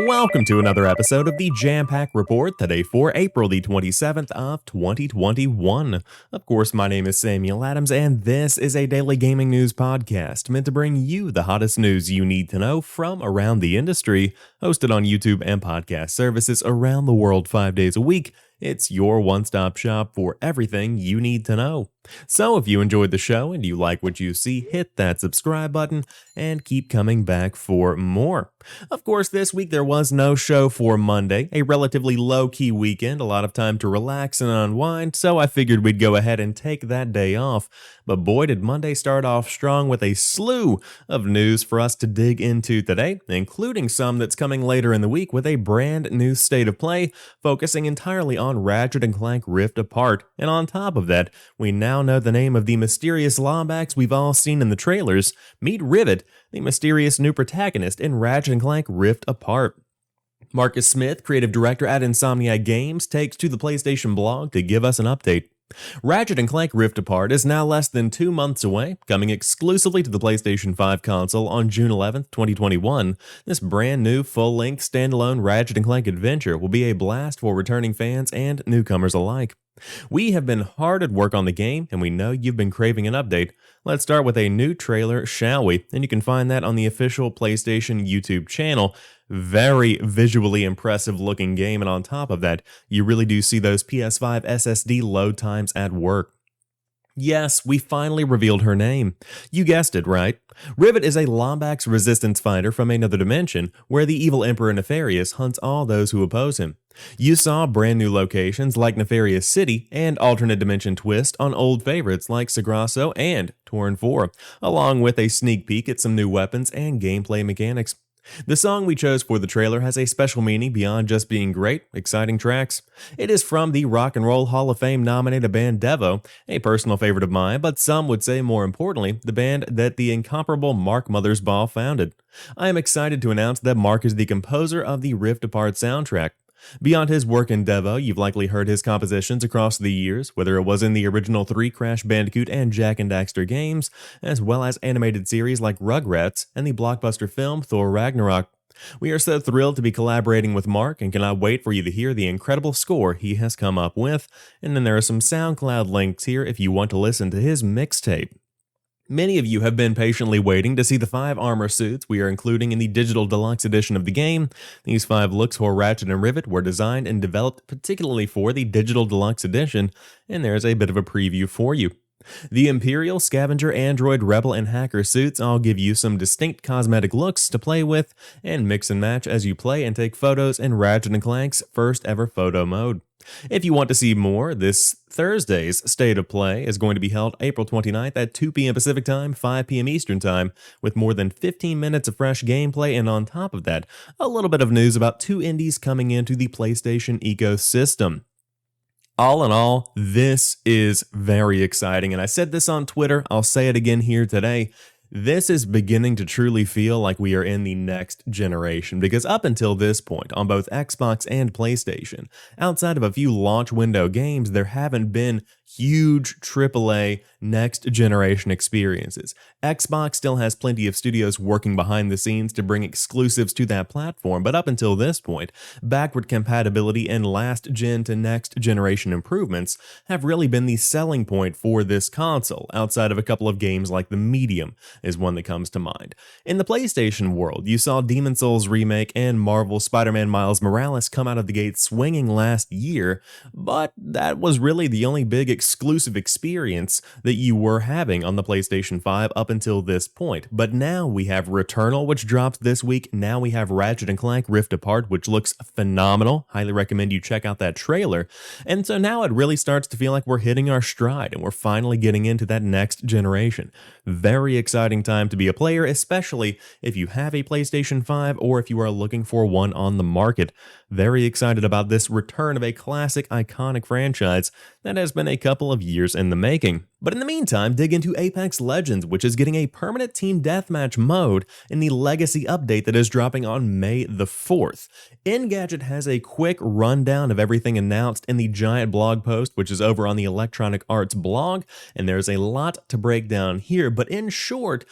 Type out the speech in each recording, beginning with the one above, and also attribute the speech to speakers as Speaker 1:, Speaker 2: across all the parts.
Speaker 1: Welcome to another episode of the Jampack Report, today for April the 27th of 2021. Of course, my name is Samuel Adams, and this is a daily gaming news podcast meant to bring you the hottest news you need to know from around the industry, hosted on YouTube and podcast services around the world 5 days a week. It's your one-stop shop for everything you need to know. So if you enjoyed the show and you like what you see, hit that subscribe button and keep coming back for more. Of course, this week there was no show for Monday, a relatively low-key weekend, a lot of time to relax and unwind, so I figured we'd go ahead and take that day off. But boy, did Monday start off strong with a slew of news for us to dig into today, including some that's coming later in the week with a brand new state of play, focusing entirely on Ratchet Clank Rift Apart. And on top of that, we now know the name of the mysterious Lombax we've all seen in the trailers. Meet Rivet, the mysterious new protagonist in Ratchet Clank Rift Apart. Marcus Smith, creative director at Insomniac Games, takes to the PlayStation blog to give us an update. Ratchet & Clank Rift Apart is now less than 2 months away, coming exclusively to the PlayStation 5 console on June 11th, 2021. This brand new full-length standalone Ratchet & Clank adventure will be a blast for returning fans and newcomers alike. We have been hard at work on the game, and we know you've been craving an update. Let's start with a new trailer, shall we? And you can find that on the official PlayStation YouTube channel. Very visually impressive looking game, and on top of that, you really do see those PS5 SSD load times at work. Yes, we finally revealed her name. You guessed it, right? Rivet is a Lombax resistance fighter from another dimension, where the evil Emperor Nefarious hunts all those who oppose him. You saw brand new locations like Nefarious City and alternate dimension twist on old favorites like Sagrasso and Torn 4, along with a sneak peek at some new weapons and gameplay mechanics. The song we chose for the trailer has a special meaning beyond just being great, exciting tracks. It is from the Rock and Roll Hall of Fame nominated band Devo, a personal favorite of mine, but some would say more importantly, the band that the incomparable Mark Mothersbaugh founded. I am excited to announce that Mark is the composer of the Rift Apart soundtrack. Beyond his work in Devo, you've likely heard his compositions across the years, whether it was in the original 3 Crash Bandicoot and Jak and Daxter games, as well as animated series like Rugrats and the blockbuster film Thor Ragnarok. We are so thrilled to be collaborating with Mark and cannot wait for you to hear the incredible score he has come up with, and then there are some SoundCloud links here if you want to listen to his mixtape. Many of you have been patiently waiting to see the 5 armor suits we are including in the digital deluxe edition of the game. These 5 looks for Ratchet and Rivet were designed and developed particularly for the digital deluxe edition, and there's a bit of a preview for you. The Imperial, Scavenger, Android, Rebel, and Hacker suits all give you some distinct cosmetic looks to play with and mix and match as you play and take photos in Ratchet & Clank's first ever photo mode. If you want to see more, this Thursday's State of Play is going to be held April 29th at 2 p.m. Pacific Time, 5 p.m. Eastern Time, with more than 15 minutes of fresh gameplay, and on top of that, a little bit of news about 2 indies coming into the PlayStation ecosystem. All in all, this is very exciting, and I said this on Twitter, I'll say it again here today. This is beginning to truly feel like we are in the next generation, because up until this point, on both Xbox and PlayStation, outside of a few launch window games, there haven't been huge AAA next-generation experiences. Xbox still has plenty of studios working behind the scenes to bring exclusives to that platform, but up until this point, backward compatibility and last-gen to next-generation improvements have really been the selling point for this console, outside of a couple of games like The Medium is one that comes to mind. In the PlayStation world, you saw Demon's Souls Remake and Marvel's Spider-Man Miles Morales come out of the gate swinging last year, but that was really the only big exclusive experience that you were having on the PlayStation 5 up until this point. But now we have Returnal, which drops this week. Now we have Ratchet & Clank Rift Apart, which looks phenomenal. Highly recommend you check out that trailer. And so now it really starts to feel like we're hitting our stride and we're finally getting into that next generation. Very exciting time to be a player, especially if you have a PlayStation 5 or if you are looking for one on the market. Very excited about this return of a classic, iconic franchise that has been a couple of years in the making. But in the meantime, dig into Apex Legends, which is getting a permanent team deathmatch mode in the Legacy update that is dropping on May the 4th. Engadget has a quick rundown of everything announced in the giant blog post, which is over on the Electronic Arts blog, and there's a lot to break down here, but in short,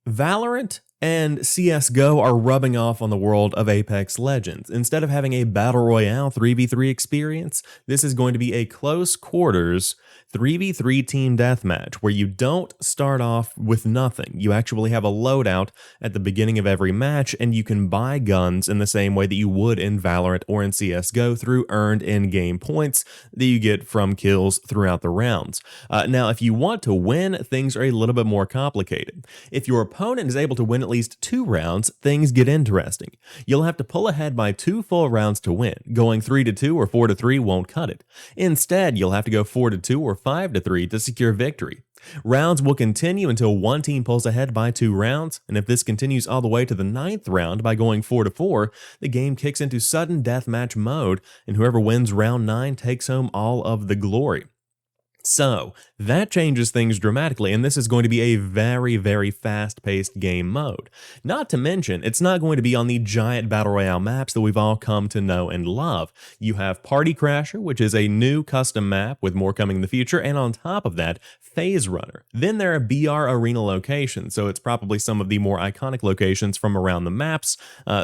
Speaker 1: Valorant and CSGO are rubbing off on the world of Apex Legends. Instead of having a Battle Royale 3v3 experience, this is going to be a close quarters 3v3 team deathmatch where you don't start off with nothing. You actually have a loadout at the beginning of every match, and you can buy guns in the same way that you would in Valorant or in CSGO through earned in-game points that you get from kills throughout the rounds. Now, if you want to win, things are a little bit more complicated. If your opponent is able to win at least 2 rounds, things get interesting. You'll have to pull ahead by 2 full rounds to win. Going 3-2 or 4-3 won't cut it. Instead, you'll have to go 4-2 or 5-3 to secure victory. Rounds will continue until one team pulls ahead by 2 rounds, and if this continues all the way to the 9th round by going 4-4, the game kicks into sudden deathmatch mode, and whoever wins round 9 takes home all of the glory. So, that changes things dramatically, and this is going to be a very, very fast-paced game mode. Not to mention, it's not going to be on the giant Battle Royale maps that we've all come to know and love. You have Party Crasher, which is a new custom map with more coming in the future, and on top of that, Phase Runner. Then there are BR Arena locations, so it's probably some of the more iconic locations from around the maps,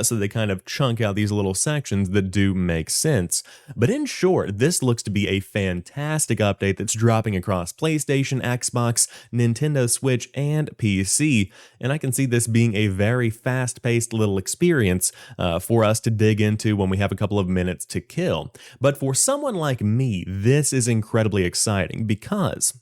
Speaker 1: so they kind of chunk out these little sections that do make sense. But in short, this looks to be a fantastic update that's dropping across PlayStation, Xbox, Nintendo Switch, and PC, and I can see this being a very fast-paced little experience for us to dig into when we have a couple of minutes to kill. But for someone like me, this is incredibly exciting because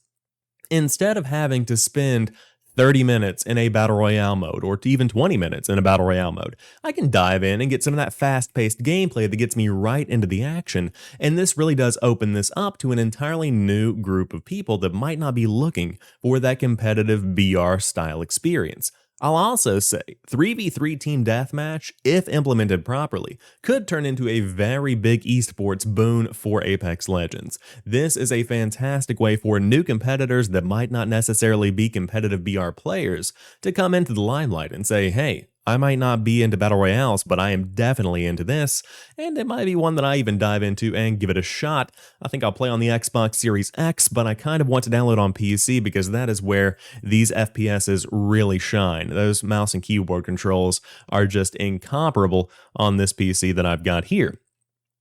Speaker 1: instead of having to spend 30 minutes in a Battle Royale mode, or even 20 minutes in a Battle Royale mode, I can dive in and get some of that fast-paced gameplay that gets me right into the action, and this really does open this up to an entirely new group of people that might not be looking for that competitive BR-style experience. I'll also say 3v3 team deathmatch, if implemented properly, could turn into a very big esports boon for Apex Legends. This is a fantastic way for new competitors that might not necessarily be competitive BR players to come into the limelight and say, hey, I might not be into Battle Royales, but I am definitely into this, and it might be one that I even dive into and give it a shot. I think I'll play on the Xbox Series X, but I kind of want to download on PC because that is where these FPSs really shine. Those mouse and keyboard controls are just incomparable on this PC that I've got here.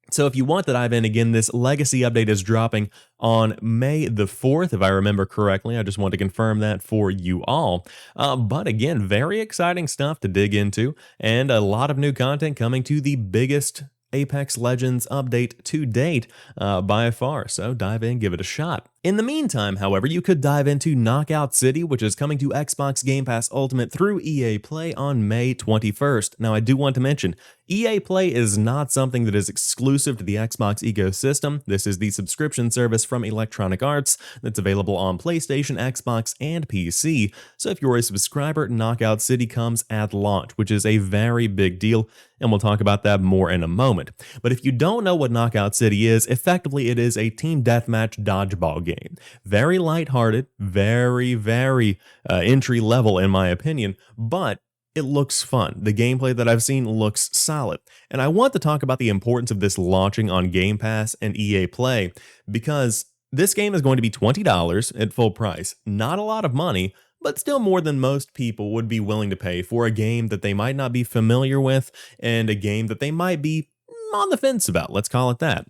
Speaker 1: So if you want to dive in, again, this Legacy update is dropping on May the 4th, if I remember correctly. I just want to confirm that for you all. But again, very exciting stuff to dig into, and a lot of new content coming to the biggest Apex Legends update to date by far, so dive in, give it a shot. In the meantime, however, you could dive into Knockout City, which is coming to Xbox Game Pass Ultimate through EA Play on May 21st. Now, I do want to mention, EA Play is not something that is exclusive to the Xbox ecosystem. This is the subscription service from Electronic Arts that's available on PlayStation, Xbox, and PC. So if you're a subscriber, Knockout City comes at launch, which is a very big deal, and we'll talk about that more in a moment. But if you don't know what Knockout City is, effectively it is a team deathmatch dodgeball game. Very lighthearted, very entry level in my opinion, but it looks fun. The gameplay that I've seen looks solid. And I want to talk about the importance of this launching on Game Pass and EA Play, because this game is going to be $20 at full price. Not a lot of money, but still more than most people would be willing to pay for a game that they might not be familiar with, and a game that they might be on the fence about, let's call it that.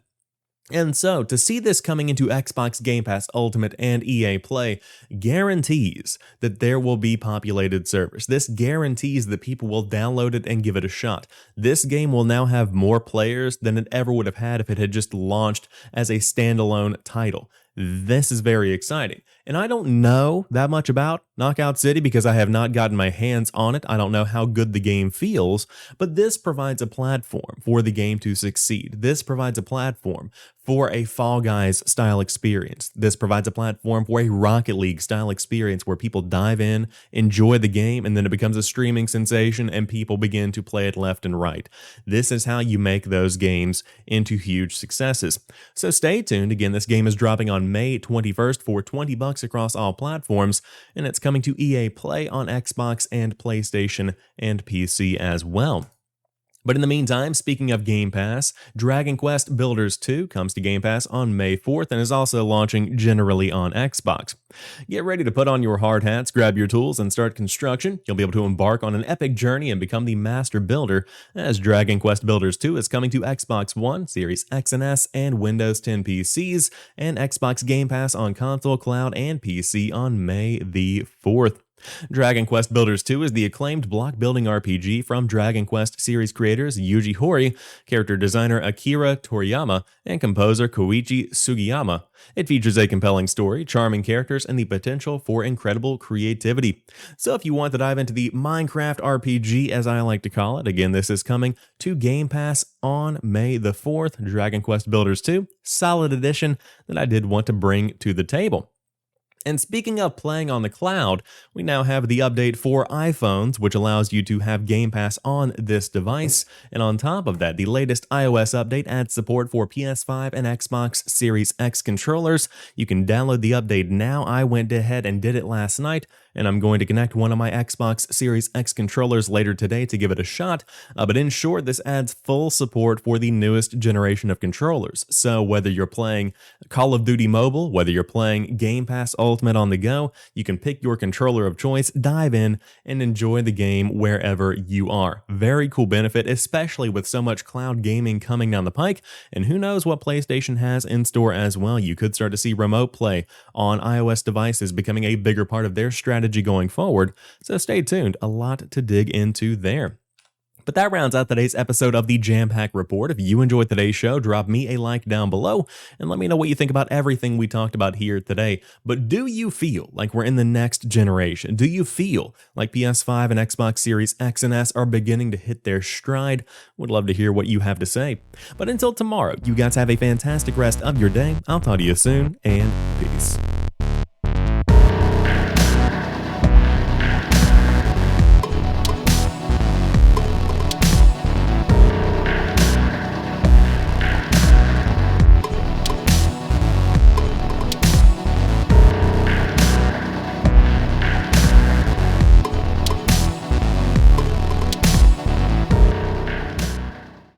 Speaker 1: And so, to see this coming into Xbox Game Pass Ultimate and EA Play guarantees that there will be populated servers. This guarantees that people will download it and give it a shot. This game will now have more players than it ever would have had if it had just launched as a standalone title. This is very exciting. And I don't know that much about Knockout City because I have not gotten my hands on it. I don't know how good the game feels, but this provides a platform for the game to succeed. This provides a platform for a Fall Guys style experience. This provides a platform for a Rocket League style experience where people dive in, enjoy the game, and then it becomes a streaming sensation and people begin to play it left and right. This is how you make those games into huge successes. So stay tuned. Again, this game is dropping on May 21st for $20 across all platforms, and it's coming to EA Play on Xbox and PlayStation and PC as well. But in the meantime, speaking of Game Pass, Dragon Quest Builders 2 comes to Game Pass on May 4th and is also launching generally on Xbox. Get ready to put on your hard hats, grab your tools, and start construction. You'll be able to embark on an epic journey and become the master builder, as Dragon Quest Builders 2 is coming to Xbox One, Series X and S, and Windows 10 PCs, and Xbox Game Pass on console, cloud, and PC on May the 4th. Dragon Quest Builders 2 is the acclaimed block-building RPG from Dragon Quest series creators Yuji Horii, character designer Akira Toriyama, and composer Koichi Sugiyama. It features a compelling story, charming characters, and the potential for incredible creativity. So if you want to dive into the Minecraft RPG, as I like to call it, again, this is coming to Game Pass on May the 4th. Dragon Quest Builders 2, solid addition that I did want to bring to the table. And speaking of playing on the cloud, we now have the update for iPhones, which allows you to have Game Pass on this device. And on top of that, the latest iOS update adds support for PS5 and Xbox Series X controllers. You can download the update now. I went ahead and did it last night, and I'm going to connect one of my Xbox Series X controllers later today to give it a shot. But in short, this adds full support for the newest generation of controllers. So whether you're playing Call of Duty Mobile, whether you're playing Game Pass Ultimate on the go, you can pick your controller of choice, dive in, and enjoy the game wherever you are. Very cool benefit, especially with so much cloud gaming coming down the pike, and who knows what PlayStation has in store as well. You could start to see remote play on iOS devices becoming a bigger part of their strategy going forward, so stay tuned, a lot to dig into there. But that rounds out today's episode of the Jampack Report. If you enjoyed today's show, drop me a like down below and let me know what you think about everything we talked about here today. But do you feel like we're in the next generation? Do you feel like PS5 and Xbox Series X and S are beginning to hit their stride? Would love to hear what you have to say. But until tomorrow, you guys have a fantastic rest of your day. I'll talk to you soon, and peace.